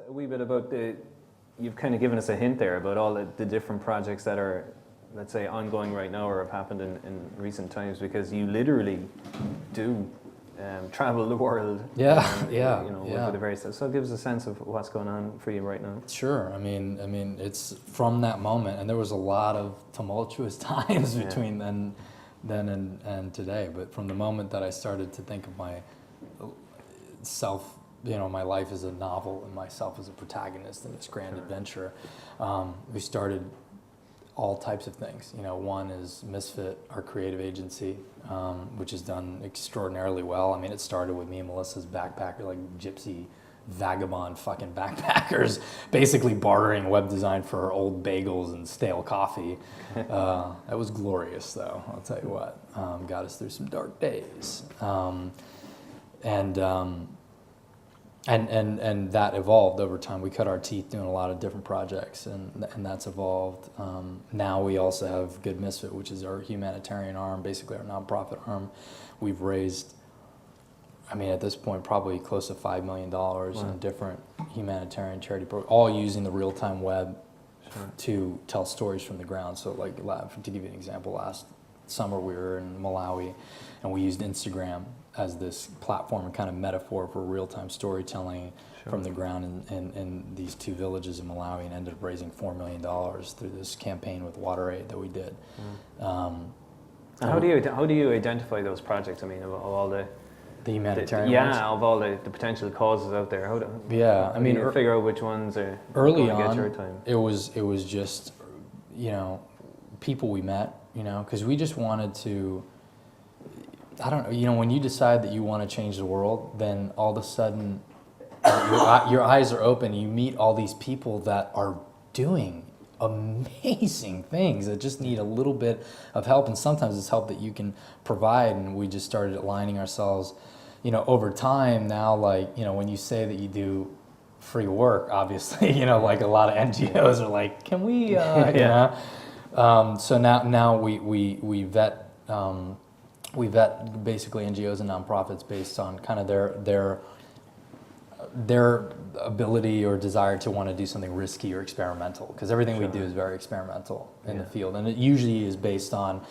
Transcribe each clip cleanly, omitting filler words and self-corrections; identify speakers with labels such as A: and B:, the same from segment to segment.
A: a wee bit about you've kind of given us a hint there about all the different projects that are, let's say, ongoing right now or have happened in recent times, because you literally do travel the world. With the various stuff. So it gives a sense of what's going on for you right now.
B: Sure. I mean, it's from that moment, and there was a lot of tumultuous times between then and today. But from the moment that I started to think of myself, my life as a novel and myself as a protagonist in this grand adventure, we started all types of things. One is Misfit, our creative agency, which has done extraordinarily well. I mean, it started with me and Melissa's backpacker, like gypsy, vagabond fucking backpackers, basically bartering web design for old bagels and stale coffee. That was glorious, though, I'll tell you what. Got us through some dark days. And that evolved over time. We cut our teeth doing a lot of different projects, and that's evolved. Now we also have Good Misfit, which is our humanitarian arm, basically our nonprofit arm. We've raised, at this point, probably close to $5 million in different humanitarian charity programs, all using the real-time web to tell stories from the ground. So, to give you an example, last summer we were in Malawi, and we used Instagram as this platform and kind of metaphor for real-time storytelling from the ground in these two villages in Malawi, and ended up raising $4 million through this campaign with WaterAid that we did.
A: How do you identify those projects? Of all the
B: humanitarian ones?
A: Of all the potential causes out there. How do you figure out which ones are
B: early
A: going to
B: on,
A: get your time?
B: It was just people we met, because we just wanted to. I don't know, when you decide that you want to change the world, then all of a sudden your eyes are open, you meet all these people that are doing amazing things that just need a little bit of help, and sometimes it's help that you can provide, and we just started aligning ourselves, over time now, when you say that you do free work, obviously, like a lot of NGOs are like, can we, so now we vet, we vet basically NGOs and nonprofits based on kind of their ability or desire to want to do something risky or experimental, because everything we do is very experimental in the field, and it usually is based on,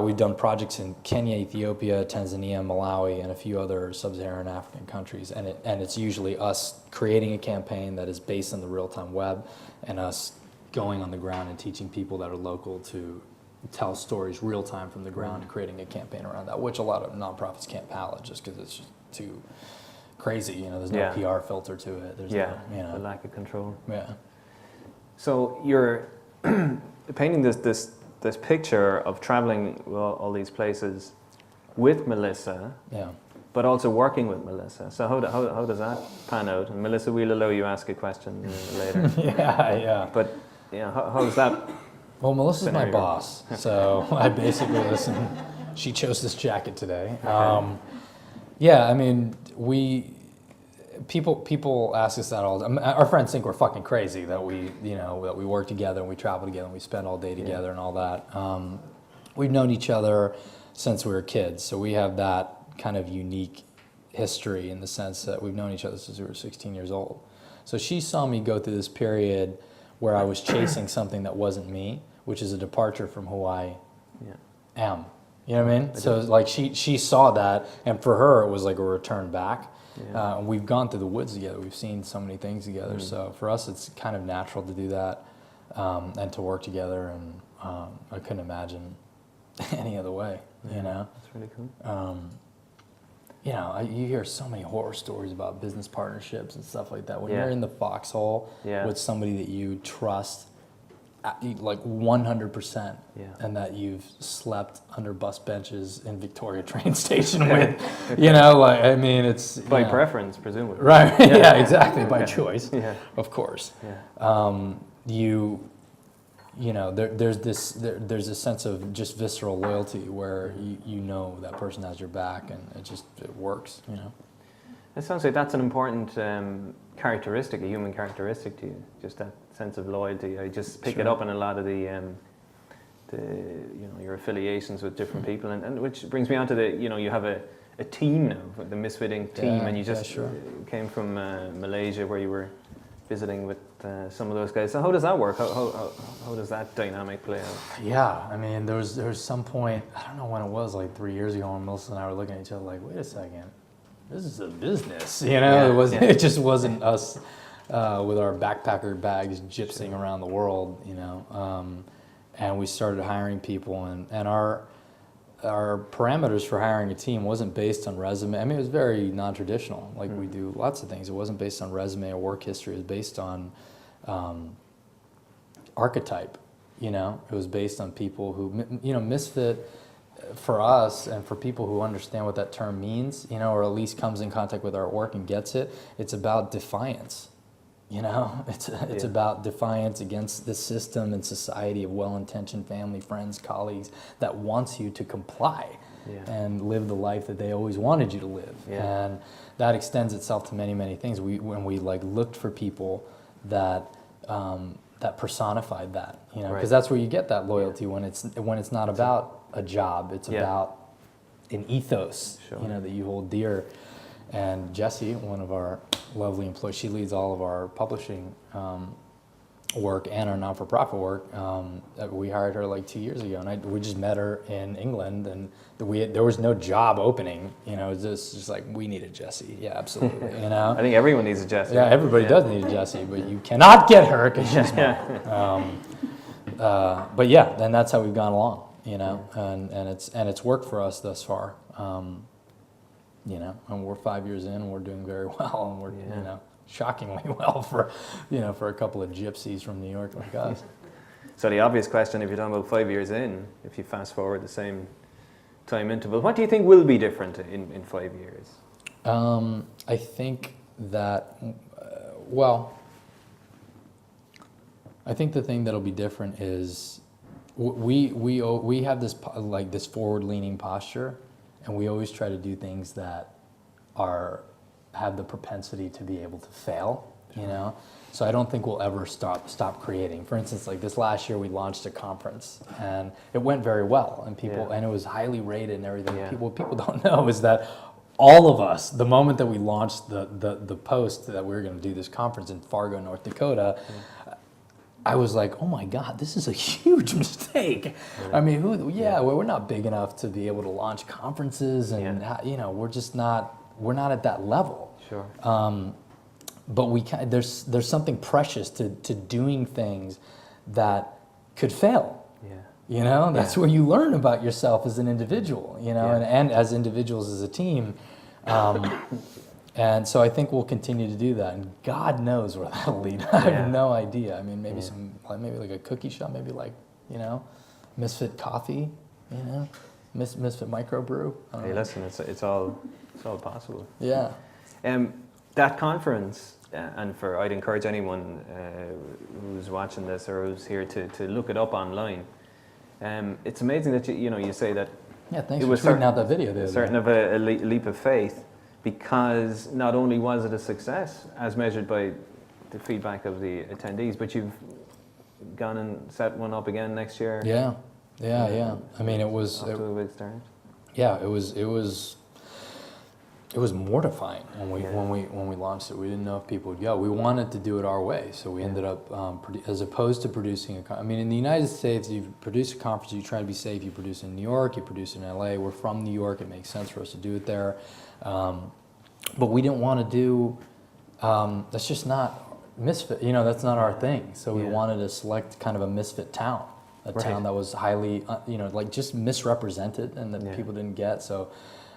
B: we've done projects in Kenya, Ethiopia, Tanzania, Malawi, and a few other sub-Saharan African countries, and it's usually us creating a campaign that is based on the real-time web, and us going on the ground and teaching people that are local to tell stories real time from the ground, creating a campaign around that, which a lot of nonprofits can't palate just because it's just too crazy. There's no PR filter to it. There's
A: the lack of control.
B: Yeah.
A: So you're painting this picture of traveling all these places with Melissa.
B: Yeah.
A: But also working with Melissa. So how does that pan out? And Melissa, we'll allow you to ask a question later.
B: Yeah.
A: But how does that?
B: Well, Melissa's my boss, so I basically listen. She chose this jacket today. People ask us that all the time. Our friends think we're fucking crazy that we work together and we travel together and we spend all day together and all that. We've known each other since we were kids, so we have that kind of unique history in the sense that we've known each other since we were 16 years old. So she saw me go through this period where I was chasing something that wasn't me, which is a departure from who I am. You know what I mean? So she saw that, and for her it was like a return back. And we've gone through the woods together. We've seen so many things together. So for us, it's kind of natural to do that and to work together. And I couldn't imagine any other way.
A: That's really cool.
B: You hear so many horror stories about business partnerships and stuff like that. When you're in the foxhole with somebody that you trust, like 100%, and that you've slept under bus benches in Victoria train station with, it's
A: by preference, presumably.
B: Right? Yeah, exactly. By choice, of course. There's a sense of just visceral loyalty where you know that person has your back, and it works.
A: It sounds like that's an important characteristic, a human characteristic to you, just that sense of loyalty. I just pick it up in a lot of your affiliations with different people, and which brings me on to you have a team now, the Misfitting team, and you just came from Malaysia where you were visiting with some of those guys. So how does that work? How does that dynamic play out?
B: Yeah, I mean, there was some point, I don't know when it was, like 3 years ago, when Melissa and I were looking at each other like, wait a second, this is a business, you know?
A: Yeah,
B: It wasn't.
A: yeah.
B: It just wasn't us with our backpacker bags gypsying around the world, you know? And we started hiring people, and our parameters for hiring a team wasn't based on resume. I mean, it was very non-traditional, like we do lots of things. It wasn't based on resume or work history. It was based on archetype, you know? It was based on people who, you know, misfit for us and for people who understand what that term means, you know, or at least comes in contact with our work and gets it. It's about defiance, you know? It's about defiance against the system and society of well-intentioned family, friends, colleagues that wants you to comply and live the life that they always wanted you to live. And that extends itself to many, many things. When we like looked for people that that personified that, you know, because that's where you get that loyalty when it's not about a job, it's about an ethos, you know, that you hold dear. And Jessie, one of our lovely employees, she leads all of our publishing work and our non-for-profit work. We hired her like 2 years ago, and we just met her in England, and there was no job opening. You know, it was just like, we needed Jessie. Yeah, absolutely. You know,
A: I think everyone needs a Jessie.
B: yeah, everybody does need a Jessie, but you cannot get her because she's mine. But yeah, then that's how we've gone along. You know, and it's worked for us thus far. You know, and we're 5 years in, and we're doing very well, and we're you know, shockingly well for, you know, for a couple of gypsies from New York like us.
A: So the obvious question, if you're talking about 5 years in, if you fast forward the same time interval, what do you think will be different in 5 years?
B: I think that, well, I think the thing that'll be different is we have this like this forward-leaning posture, and we always try to do things that have the propensity to be able to fail, you know? So I don't think we'll ever stop creating. For instance, like this last year we launched a conference, and it went very well, and and it was highly rated and everything. What people don't know is that all of us, the moment that we launched the post that we were gonna do this conference in Fargo, North Dakota, I was like, oh my God, this is a huge mistake. I mean, we're not big enough to be able to launch conferences, and you know, we're not at that level.
A: Sure.
B: But there's something precious to doing things that could fail.
A: Yeah.
B: You know, that's where you learn about yourself as an individual, you know, and as individuals as a team. And so I think we'll continue to do that, and God knows where that'll lead. I have no idea. I mean, maybe maybe like a cookie shop, maybe like, you know, Misfit Coffee, you know, Misfit Microbrew.
A: Hey, listen, it's all possible.
B: Yeah.
A: That conference, and I'd encourage anyone who's watching this or who's here to look it up online. It's amazing that you say that.
B: Yeah, thanks for tweeting out that video.
A: It was certain of a leap of faith. Because not only was it a success, as measured by the feedback of the attendees, but you've gone and set one up again next year.
B: Yeah. I mean, it was.
A: Off to a big start.
B: Yeah, it was mortifying when we launched it. We didn't know if people would go. We wanted to do it our way, so we ended up as opposed to producing I mean, in the United States, you produce a conference, you try to be safe. You produce in New York, you produce in LA. We're from New York. It makes sense for us to do it there. But we didn't want to do, that's just not misfit, you know, that's not our thing. So we wanted to select kind of a misfit town, a town that was highly, you know, like just misrepresented and that people didn't get. So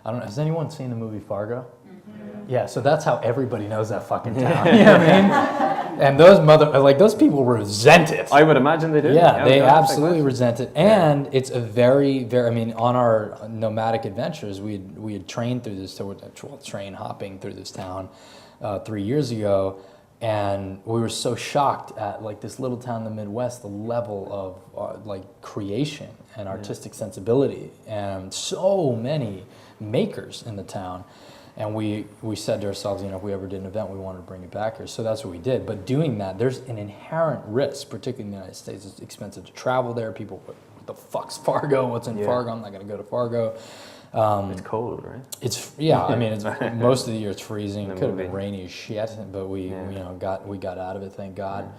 B: I don't know, has anyone seen the movie Fargo? Mm-hmm. Yeah, so that's how everybody knows that fucking town. You know what I mean? And those people resent it.
A: I would imagine they do.
B: Yeah, they absolutely resent it. And it's a very, very, I mean, on our nomadic adventures, we had trained through this, hopping through this town 3 years ago. And we were so shocked at like this little town in the Midwest, the level of like creation and artistic sensibility, and so many makers in the town. And we said to ourselves, you know, if we ever did an event, we wanted to bring it back here. So that's what we did. But doing that, there's an inherent risk, particularly in the United States. It's expensive to travel there. People, what the fuck's Fargo? What's in Fargo? I'm not going to go to Fargo.
A: It's cold, right?
B: It's I mean, it's most of the year it's freezing.
A: The
B: It could have been
A: movie.
B: rainy as shit, but we
A: Yeah.
B: you know got out of it, thank God.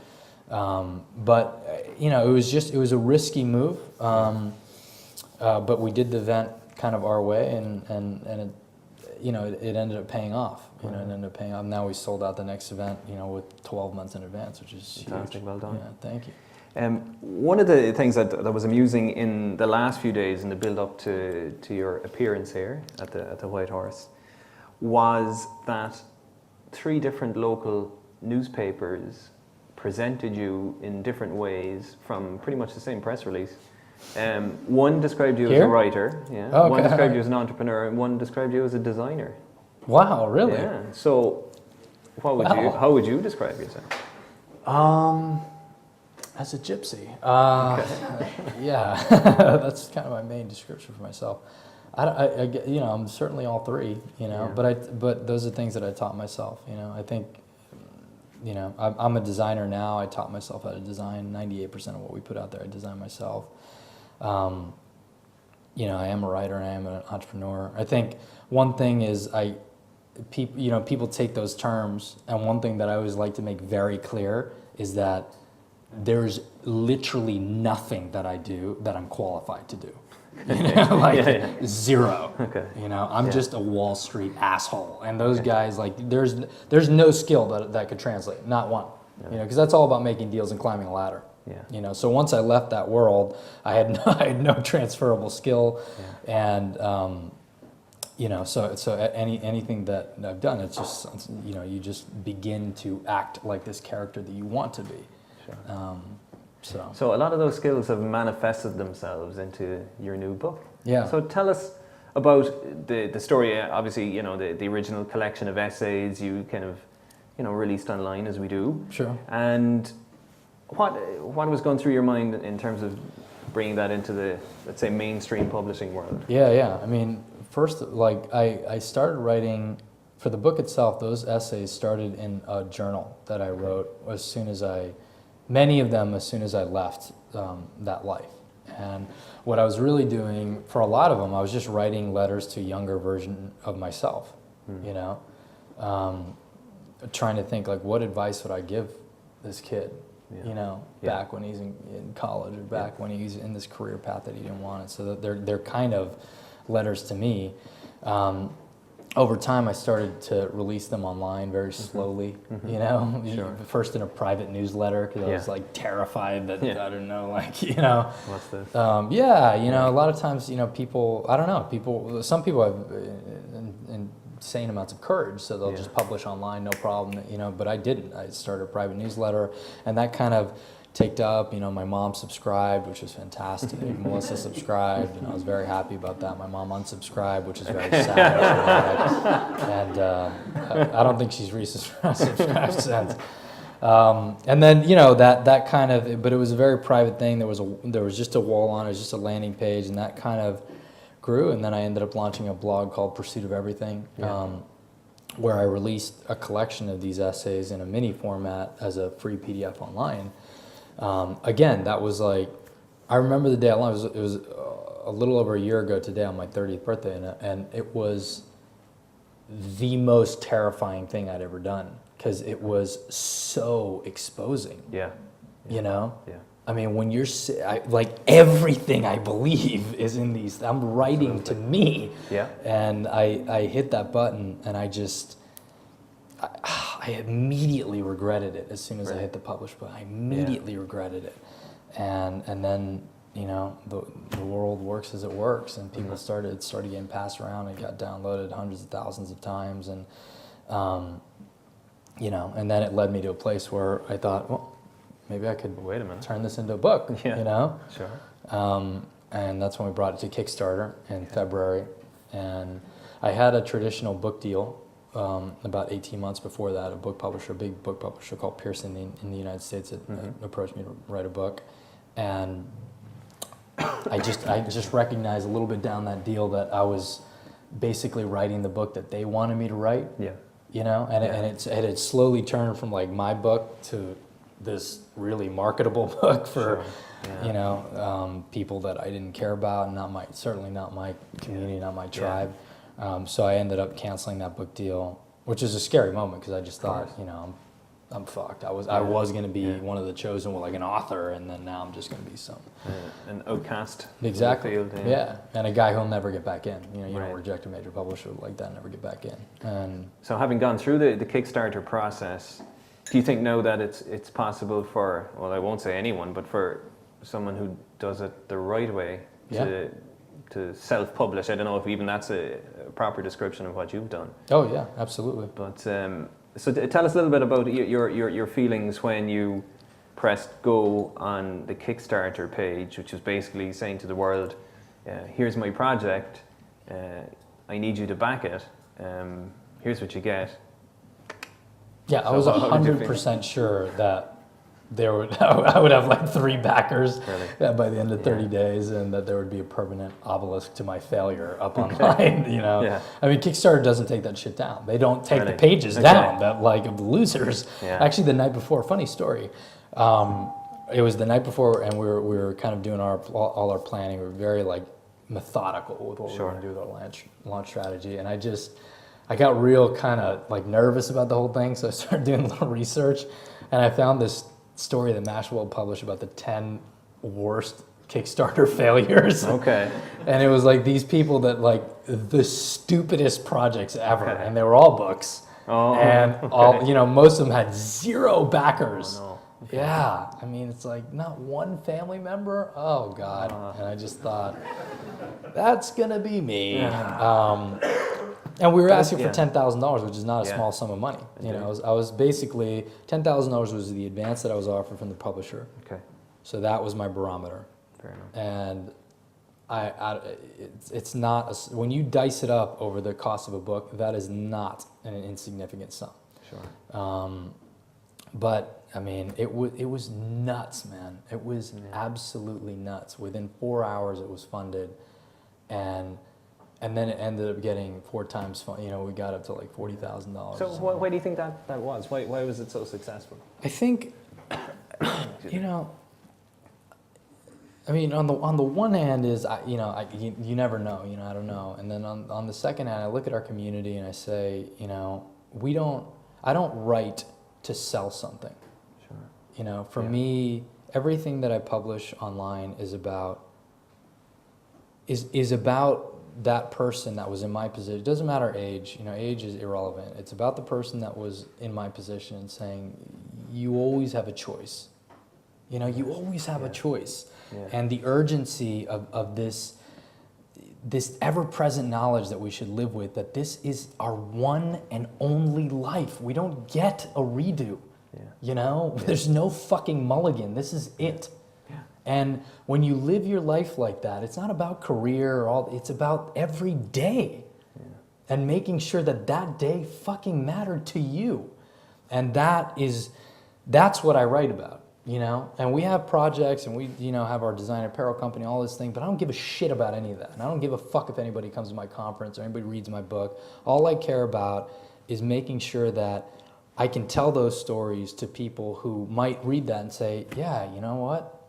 B: But you know, it was a risky move. But we did the event kind of our way, and it, you know, it ended up paying off. You know, it ended up paying off. Now we sold out the next event, you know, with 12 months in advance, which is
A: Fantastic,
B: huge.
A: well done.
B: Yeah, thank you.
A: One of the things that was amusing in the last few days in the build-up to your appearance here at the White Horse was that 3 different local newspapers presented you in different ways from pretty much the same press release. One described you as
B: Here?
A: a writer, yeah.
B: Okay.
A: One described you as an entrepreneur, and one described you as a designer.
B: Wow, really?
A: Yeah. So,
B: Wow.
A: how would you describe yourself?
B: As a gypsy.
A: Okay.
B: Yeah, that's kind of my main description for myself. You know, I'm certainly all 3. You know,
A: Yeah.
B: but those are things that I taught myself. You know, I think, you know, I'm a designer now. I taught myself how to design. 98% of what we put out there, I design myself. You know, I am a writer and I am an entrepreneur. I think one thing is people take those terms, and one thing that I always like to make very clear is that there's literally nothing that I do that I'm qualified to do. You know, like zero.
A: Okay.
B: You know, I'm just a Wall Street asshole, and those guys, like, there's no skill that could translate, not one. You know, because that's all about making deals and climbing a ladder.
A: Yeah.
B: You know, so once I left that world, I had no transferable skill, and you know, so anything that I've done, it's just, you know, you just begin to act like this character that you want to be.
A: Sure.
B: So
A: a lot of those skills have manifested themselves into your new book.
B: Yeah.
A: So tell us about the story. Obviously, you know, the original collection of essays you kind of, you know, released online, as we do.
B: Sure.
A: And what was going through your mind in terms of bringing that into the, let's say, mainstream publishing world?
B: Yeah. I mean, first, like, I started writing, for the book itself, those essays started in a journal that I wrote many of them as soon as I left that life. And what I was really doing, for a lot of them, I was just writing letters to a younger version of myself, you know? Trying to think, like, what advice would I give this kid, you know, back when he's in college, or back when he's in this career path that he didn't want. So that they're kind of letters to me. Over time, I started to release them online very slowly, you know, first in a private newsletter, because I was like terrified that, I don't know, like, you know.
A: What's this?
B: You know, a lot of times, you know, some people have insane amounts of courage, so they'll just publish online, no problem, you know, but I didn't. I started a private newsletter, and that kind of ticked up. You know, my mom subscribed, which was fantastic. Melissa subscribed, and I was very happy about that. My mom unsubscribed, which is very sad. And I don't think she's resubscribed since. And then, you know, that kind of, but it was a very private thing. There was just a wall on it, was just a landing page, and that kind of grew. And then I ended up launching a blog called Pursuit of Everything, where I released a collection of these essays in a mini format as a free PDF online. Again, that was like, I remember the day I launched. It was a little over a year ago today, on my 30th birthday, and it was the most terrifying thing I'd ever done, because it was so exposing. You know?
A: Yeah.
B: I mean, when you're like, everything I believe is in these. I'm writing to me.
A: Yeah.
B: And I hit that button, and I immediately regretted it as soon as I hit the publish button. I immediately regretted it, and then, you know, the world works as it works, and people started getting passed around and got downloaded hundreds of thousands of times, and you know, and then it led me to a place where I thought, well, maybe I could turn this into a book. You know, and that's when we brought it to Kickstarter in February, and I had a traditional book deal. About 18 months before that, a big book publisher called Pearson in the United States had approached me to write a book, and I just recognized a little bit down that deal that I was basically writing the book that they wanted me to write. You know, and it had slowly turned from, like, my book to this really marketable book for,
A: Sure. Yeah.
B: you know, people that I didn't care about, and certainly not my community, not my tribe. So I ended up canceling that book deal, which is a scary moment because I just thought, you know, I'm fucked. I was going to be one of the chosen, like an author, and then now I'm just going to be some
A: An outcast.
B: exactly.
A: Field,
B: yeah, and a guy who'll never get back in. You know, you
A: Right.
B: don't reject a major publisher like that, and never get back in. And
A: So having gone through the Kickstarter process, do you think now that it's possible for, well, I won't say anyone, but for someone who does it the right way to self-publish? I don't know if even that's a proper description of what you've done.
B: oh yeah, absolutely.
A: But so tell us a little bit about your feelings when you pressed go on the Kickstarter page, which was basically saying to the world, here's my project, I need you to back it, here's what you get.
B: Yeah, I
A: So
B: was
A: how did you feel?
B: 100% sure that I would have like 3 backers
A: Really?
B: by the end of 30 days, and that there would be a permanent obelisk to my failure up online. You know,
A: Yeah.
B: I mean, Kickstarter doesn't take that shit down. They don't take the
A: Really?
B: pages
A: Okay.
B: down that like of the losers.
A: Yeah.
B: Actually, the night before, funny story. It was the night before, and we were kind of doing all our planning. We were very like methodical with what we were going to do with our launch strategy, and I got real kind of like nervous about the whole thing, so I started doing a little research, and I found this story that Mashable published about the 10 worst Kickstarter failures.
A: Okay.
B: And it was like these people that like the stupidest projects ever,
A: Okay.
B: and they were all books.
A: Oh,
B: And
A: okay.
B: all, you know, most of them had 0 backers.
A: Oh, no.
B: Yeah, I mean, it's like not one family member. Oh God! And I just thought, that's gonna be me. And we were asking for $10,000, which is not a small sum of money. You know, I was basically $10,000 was the advance that I was offered from the publisher.
A: Okay.
B: So that was my barometer.
A: Fair enough.
B: And it's not when you dice it up over the cost of a book, that is not an insignificant sum.
A: Sure.
B: But I mean, it was nuts, man. It was absolutely nuts. Within 4 hours, it was funded, and then it ended up getting 4 times fun. You know, we got up to like $40,000.
A: So why do you think that was? Why was it so successful?
B: I think, you know, I mean, on the one hand is you never know. You know, I don't know. And then on the second hand, I look at our community and I say, you know, I don't write to sell something.
A: Sure.
B: You know, for me, everything that I publish online is about that person that was in my position. It doesn't matter age. You know, age is irrelevant. It's about the person that was in my position and saying, you always have a choice. You know, you always have a choice.
A: Yeah.
B: And the urgency of this ever-present knowledge that we should live with, that this is our one and only life. We don't get a redo.
A: Yeah.
B: You know, there's no fucking mulligan. This is it.
A: Yeah.
B: And when you live your life like that, it's not about career or all. It's about every day, and making sure that that day fucking mattered to you. And that's what I write about. You know, and we have projects, and we, you know, have our design apparel company, all this thing, but I don't give a shit about any of that. And I don't give a fuck if anybody comes to my conference or anybody reads my book. All I care about is making sure that I can tell those stories to people who might read that and say, yeah, you know what?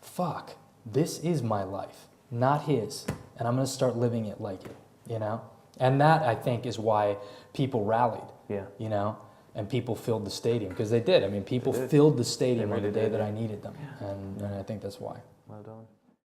B: Fuck, this is my life, not his. And I'm going to start living it like it, you know? And that, I think, is why people rallied, you know? And people filled the stadium, because they did. I mean, people filled the stadium on the day that I needed them. And I think that's why.
A: Well done.